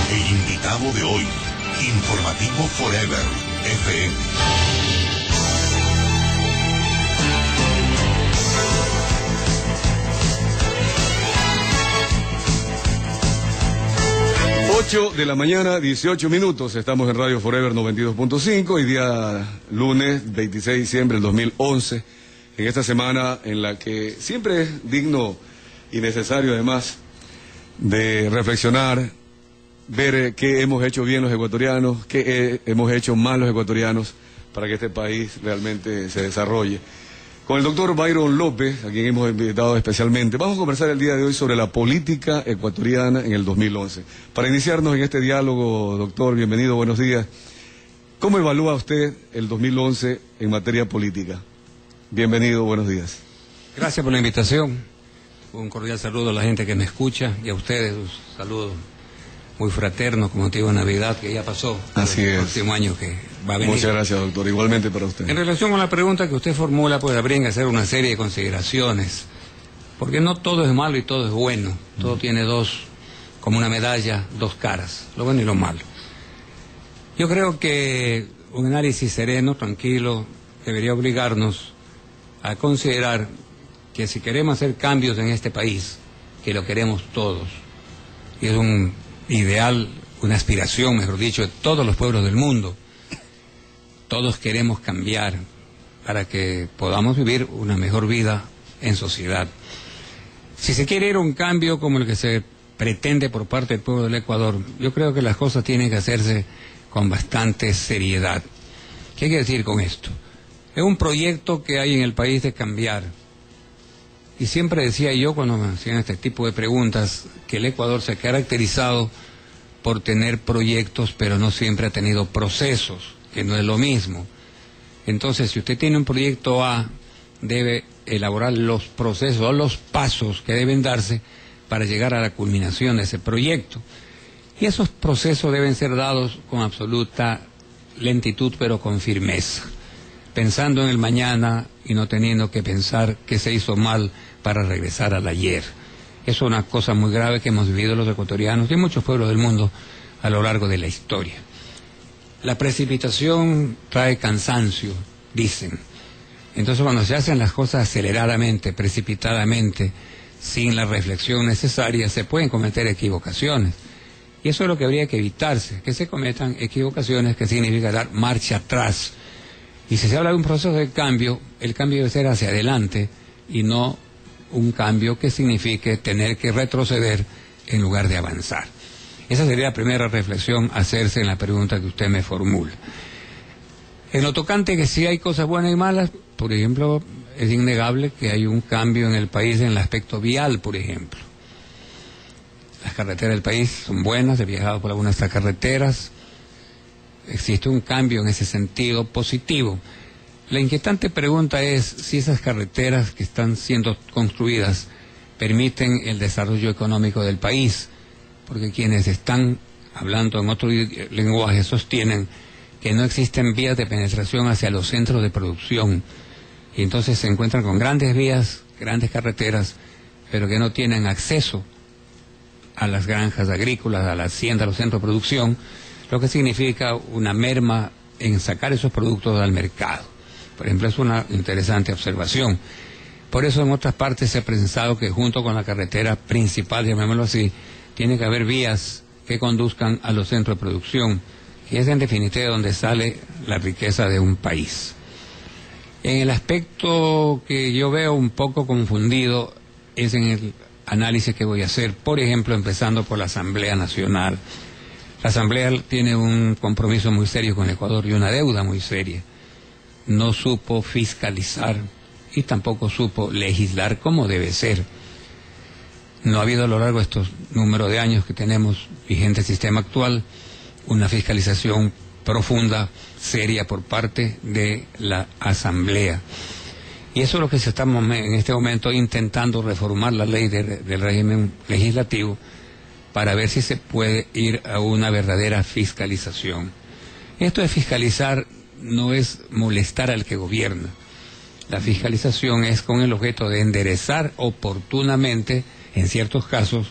El invitado de hoy, Informativo Forever FM. De la mañana, 18 minutos, estamos en Radio Forever 92.5, hoy día lunes 26 de diciembre del 2011, en esta semana en la que siempre es digno y necesario además de reflexionar, ver qué hemos hecho bien los ecuatorianos, qué hemos hecho mal los ecuatorianos para que este país realmente se desarrolle. Con el doctor Byron López, a quien hemos invitado especialmente, vamos a conversar el día de hoy sobre la política ecuatoriana en el 2011. Para iniciarnos en este diálogo, doctor, bienvenido, buenos días. ¿Cómo evalúa usted el 2011 en materia política? Bienvenido, buenos días. Gracias por la invitación. Un cordial saludo a la gente que me escucha y a ustedes, un saludo muy fraterno, como motivo de Navidad, que ya pasó. Así es. El próximo año que va a venir. Muchas gracias, doctor. Igualmente para usted. En relación con la pregunta que usted formula, pues habría que hacer una serie de consideraciones, porque no todo es malo y todo es bueno. Todo tiene como una medalla, dos caras, lo bueno y lo malo. Yo creo que un análisis sereno, tranquilo, debería obligarnos a considerar que si queremos hacer cambios en este país, que lo queremos todos, y es un ideal, una aspiración, mejor dicho, de todos los pueblos del mundo. Todos queremos cambiar para que podamos vivir una mejor vida en sociedad. Si se quiere ir a un cambio como el que se pretende por parte del pueblo del Ecuador, yo creo que las cosas tienen que hacerse con bastante seriedad. ¿Qué quiere decir con esto? Es un proyecto que hay en el país de cambiar. Y siempre decía yo, cuando me hacían este tipo de preguntas, que el Ecuador se ha caracterizado por tener proyectos, pero no siempre ha tenido procesos, que no es lo mismo. Entonces, si usted tiene un proyecto A, debe elaborar los procesos o los pasos que deben darse para llegar a la culminación de ese proyecto. Y esos procesos deben ser dados con absoluta lentitud, pero con firmeza, pensando en el mañana y no teniendo que pensar que se hizo mal para regresar al ayer. Eso es una cosa muy grave que hemos vivido los ecuatorianos y muchos pueblos del mundo a lo largo de la historia. La precipitación trae cansancio, dicen. Entonces, cuando se hacen las cosas aceleradamente, precipitadamente, sin la reflexión necesaria, se pueden cometer equivocaciones. Y eso es lo que habría que evitarse, que se cometan equivocaciones, que significa dar marcha atrás. Y si se habla de un proceso de cambio, el cambio debe ser hacia adelante y no un cambio que signifique tener que retroceder en lugar de avanzar. Esa sería la primera reflexión a hacerse en la pregunta que usted me formula. En lo tocante que sí hay cosas buenas y malas, por ejemplo, es innegable que hay un cambio en el país en el aspecto vial, por ejemplo. Las carreteras del país son buenas, he viajado por algunas de estas carreteras, existe un cambio en ese sentido positivo. La inquietante pregunta es si esas carreteras que están siendo construidas permiten el desarrollo económico del país, porque quienes están hablando en otro lenguaje sostienen que no existen vías de penetración hacia los centros de producción, y entonces se encuentran con grandes vías, grandes carreteras, pero que no tienen acceso a las granjas agrícolas, a la hacienda, a los centros de producción, lo que significa una merma en sacar esos productos al mercado. Por ejemplo, es una interesante observación. Por eso en otras partes se ha pensado que junto con la carretera principal, llamémoslo así, tiene que haber vías que conduzcan a los centros de producción, y es en definitiva donde sale la riqueza de un país. En el aspecto que yo veo un poco confundido es en el análisis que voy a hacer, por ejemplo, empezando por la Asamblea Nacional. La Asamblea tiene un compromiso muy serio con Ecuador y una deuda muy seria. No supo fiscalizar y tampoco supo legislar como debe ser. No ha habido a lo largo de estos números de años que tenemos vigente el sistema actual una fiscalización profunda, seria por parte de la Asamblea. Y eso es lo que se está en este momento intentando reformar la ley del régimen legislativo para ver si se puede ir a una verdadera fiscalización. Esto de fiscalizar no es molestar al que gobierna. La fiscalización es con el objeto de enderezar oportunamente, en ciertos casos,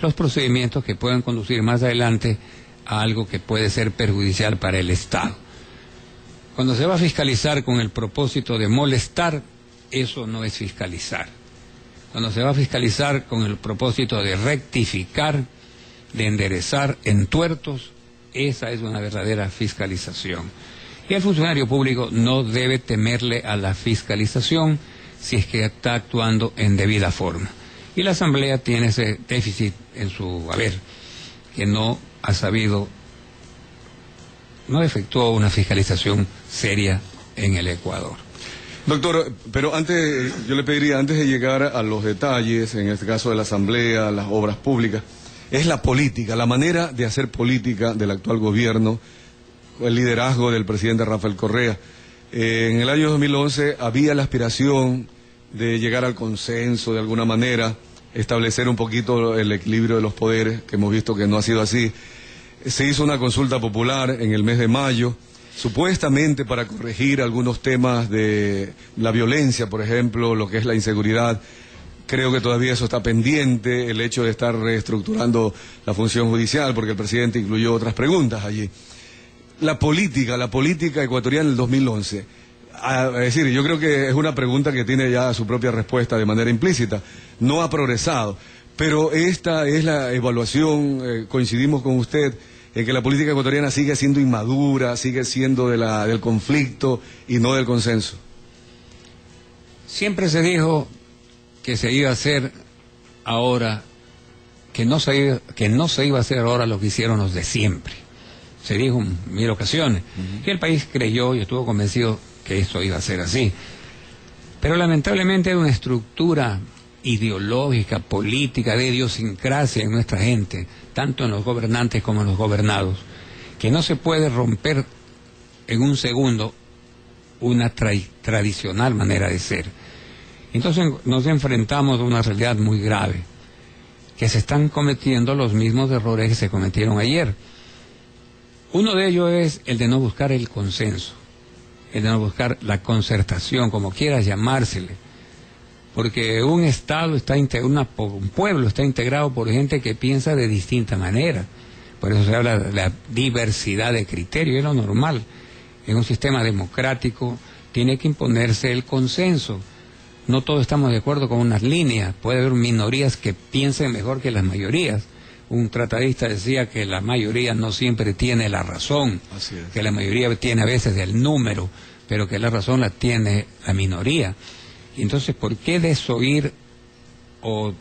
los procedimientos que puedan conducir más adelante a algo que puede ser perjudicial para el Estado. Cuando se va a fiscalizar con el propósito de molestar, eso no es fiscalizar. Cuando se va a fiscalizar con el propósito de rectificar, de enderezar entuertos, esa es una verdadera fiscalización. Y el funcionario público no debe temerle a la fiscalización si es que está actuando en debida forma. Y la Asamblea tiene ese déficit en su haber, que no ha sabido, no efectuó una fiscalización seria en el Ecuador. Doctor, pero antes, yo le pediría, antes de llegar a los detalles, en este caso de la Asamblea, las obras públicas, es la política, la manera de hacer política del actual gobierno, el liderazgo del presidente Rafael Correa. En el año 2011 había la aspiración de llegar al consenso de alguna manera, establecer un poquito el equilibrio de los poderes, que hemos visto que no ha sido así. Se hizo una consulta popular en el mes de mayo, supuestamente para corregir algunos temas de la violencia, por ejemplo, lo que es la inseguridad. Creo que todavía eso está pendiente, el hecho de estar reestructurando la función judicial, porque el presidente incluyó otras preguntas allí. La política ecuatoriana en el 2011. Es decir, yo creo que es una pregunta que tiene ya su propia respuesta de manera implícita. No ha progresado, pero esta es la evaluación, coincidimos con usted, en que la política ecuatoriana sigue siendo inmadura, sigue siendo del conflicto y no del consenso. Siempre se dijo que se iba a hacer ahora, que no se iba a hacer ahora lo que hicieron los de siempre. Se dijo en mil ocasiones. Y el país creyó y estuvo convencido que esto iba a ser así. Pero lamentablemente hay una estructura ideológica, política, de idiosincrasia en nuestra gente, tanto en los gobernantes como en los gobernados, que no se puede romper en un segundo una tradicional manera de ser. Entonces nos enfrentamos a una realidad muy grave, que se están cometiendo los mismos errores que se cometieron ayer. Uno de ellos es el de no buscar el consenso, el de no buscar la concertación, como quieras llamársele, porque un Estado un pueblo está integrado por gente que piensa de distinta manera. Por eso se habla de la diversidad de criterios, es lo normal. En un sistema democrático tiene que imponerse el consenso. No todos estamos de acuerdo con unas líneas, puede haber minorías que piensen mejor que las mayorías. Un tratadista decía que la mayoría no siempre tiene la razón, que la mayoría tiene a veces el número, pero que la razón la tiene la minoría. Y entonces, ¿por qué desoír o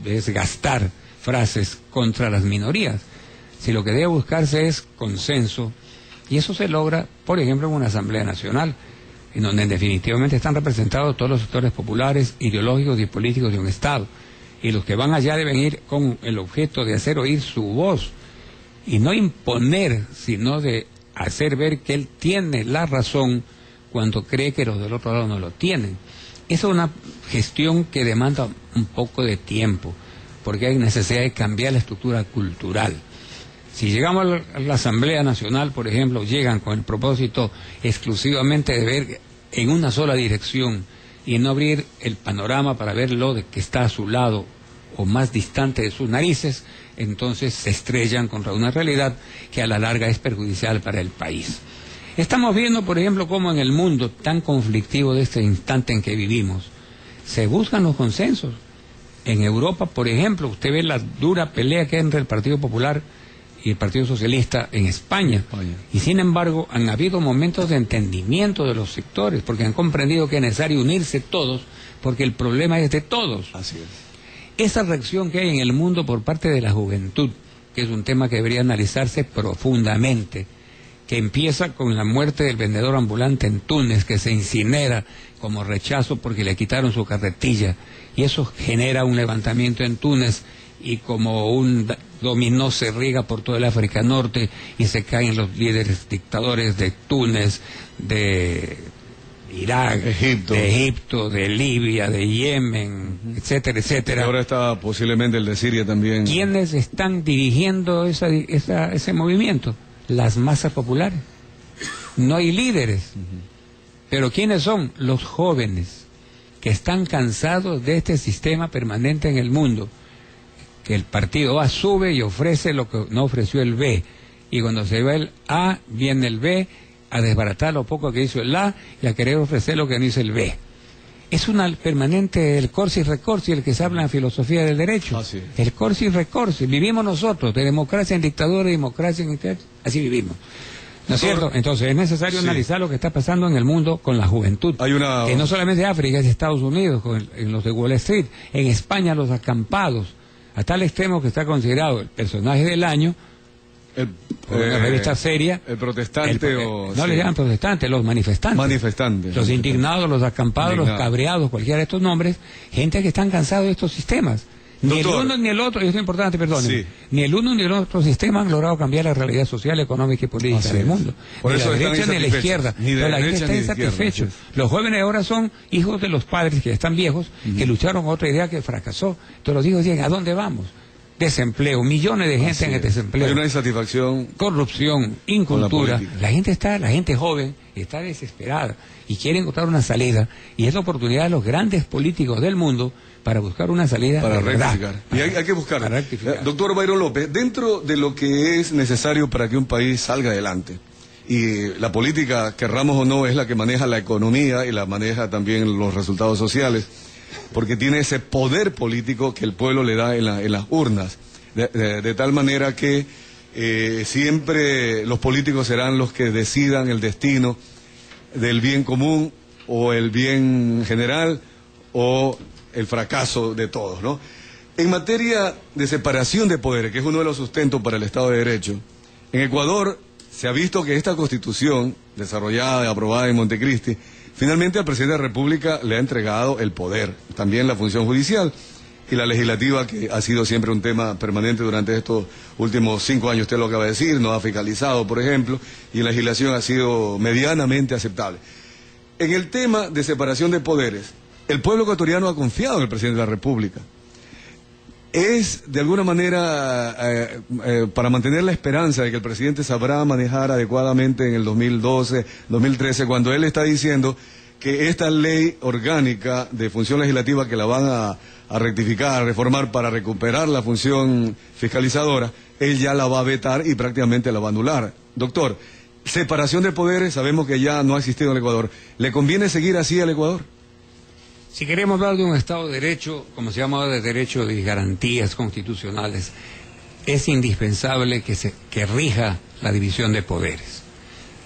desgastar frases contra las minorías? Si lo que debe buscarse es consenso, y eso se logra, por ejemplo, en una Asamblea Nacional, en donde definitivamente están representados todos los sectores populares, ideológicos y políticos de un Estado. Y los que van allá deben ir con el objeto de hacer oír su voz, y no imponer, sino de hacer ver que él tiene la razón cuando cree que los del otro lado no lo tienen. Esa es una gestión que demanda un poco de tiempo, porque hay necesidad de cambiar la estructura cultural. Si llegamos a la Asamblea Nacional, por ejemplo, llegan con el propósito exclusivamente de ver en una sola dirección y no abrir el panorama para ver lo de que está a su lado o más distante de sus narices, entonces se estrellan contra una realidad que a la larga es perjudicial para el país. Estamos viendo, por ejemplo, cómo en el mundo tan conflictivo de este instante en que vivimos, se buscan los consensos. En Europa, por ejemplo, usted ve la dura pelea que hay entre el Partido Popular y el Partido Socialista en España. Y sin embargo, han habido momentos de entendimiento de los sectores, porque han comprendido que es necesario unirse todos, porque el problema es de todos. Así es. Esa reacción que hay en el mundo por parte de la juventud, que es un tema que debería analizarse profundamente, que empieza con la muerte del vendedor ambulante en Túnez, que se incinera como rechazo porque le quitaron su carretilla, y eso genera un levantamiento en Túnez, y como un dominó se riega por todo el África Norte, y se caen los líderes dictadores de Túnez, de Irak, de Egipto, de Libia, de Yemen, etcétera, etcétera. Y ahora está posiblemente el de Siria también. ¿Quiénes están dirigiendo ese movimiento? Las masas populares. No hay líderes. Pero ¿quiénes son? Los jóvenes, que están cansados de este sistema permanente en el mundo, que el partido A sube y ofrece lo que no ofreció el B. Y cuando se va el A, viene el B a desbaratar lo poco que hizo el A y a querer ofrecer lo que no hizo el B. Es una permanente, el corsi recorsi, el que se habla en filosofía del derecho. Así es. El corsi recorsi. Vivimos nosotros, de democracia en dictadura, democracia en dictadura, así vivimos. ¿No es cierto? Entonces es necesario analizar lo que está pasando en el mundo con la juventud. Que no solamente de África, es de Estados Unidos, en los de Wall Street, en España los acampados, a tal extremo que está considerado el personaje del año, una revista seria. El protestante no le llaman protestantes, los manifestantes. Los indignados, los acampados, los cabreados, cualquiera de estos nombres, gente que están cansados de estos sistemas. Ni el uno ni el otro, y esto es importante, perdón, ni el uno ni el otro sistema han logrado cambiar la realidad social, económica y política del mundo. Por ni eso la derecha ni la izquierda. Pero la gente está insatisfecha. Los jóvenes ahora son hijos de los padres que ya están viejos, que lucharon otra idea que fracasó. Entonces los hijos dicen, ¿a dónde vamos? Desempleo, millones de gente en el desempleo. Hay una insatisfacción. Corrupción, incultura. La gente joven está desesperada y quiere encontrar una salida, y es la oportunidad de los grandes políticos del mundo para buscar una salida para de rectificar. Y hay que buscar. Doctor Byron López, dentro de lo que es necesario para que un país salga adelante, y la política, querramos o no, es la que maneja la economía y la maneja también los resultados sociales, porque tiene ese poder político que el pueblo le da en las urnas, de tal manera que siempre los políticos serán los que decidan el destino del bien común o el bien general o el fracaso de todos, ¿no? En materia de separación de poderes, que es uno de los sustentos para el Estado de Derecho, en Ecuador se ha visto que esta Constitución, desarrollada y aprobada en Montecristi, finalmente al presidente de la República le ha entregado el poder, también la función judicial y la legislativa, que ha sido siempre un tema permanente durante estos últimos 5 años, usted lo acaba de decir, no ha fiscalizado, por ejemplo, y la legislación ha sido medianamente aceptable. En el tema de separación de poderes, el pueblo ecuatoriano ha confiado en el presidente de la República. Es, de alguna manera, para mantener la esperanza de que el presidente sabrá manejar adecuadamente en el 2012, 2013, cuando él está diciendo que esta ley orgánica de función legislativa que la van a rectificar, a reformar para recuperar la función fiscalizadora, él ya la va a vetar y prácticamente la va a anular. Doctor, separación de poderes, sabemos que ya no ha existido en el Ecuador. ¿Le conviene seguir así al Ecuador? Si queremos hablar de un Estado de Derecho, como se llama de derecho de garantías constitucionales, es indispensable que rija la división de poderes.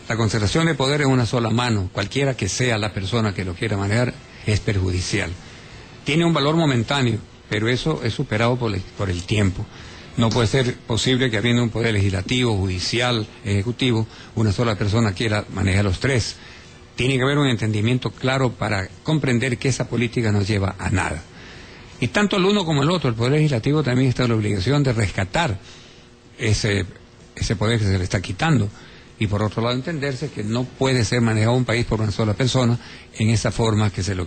La concentración de poder en una sola mano, cualquiera que sea la persona que lo quiera manejar, es perjudicial. Tiene un valor momentáneo, pero eso es superado por el tiempo. No puede ser posible que habiendo un poder legislativo, judicial, ejecutivo, una sola persona quiera manejar los tres. Tiene que haber un entendimiento claro para comprender que esa política no lleva a nada. Y tanto el uno como el otro, el Poder Legislativo también está en la obligación de rescatar ese poder que se le está quitando. Y por otro lado entenderse que no puede ser manejado un país por una sola persona en esa forma que se lo quiere.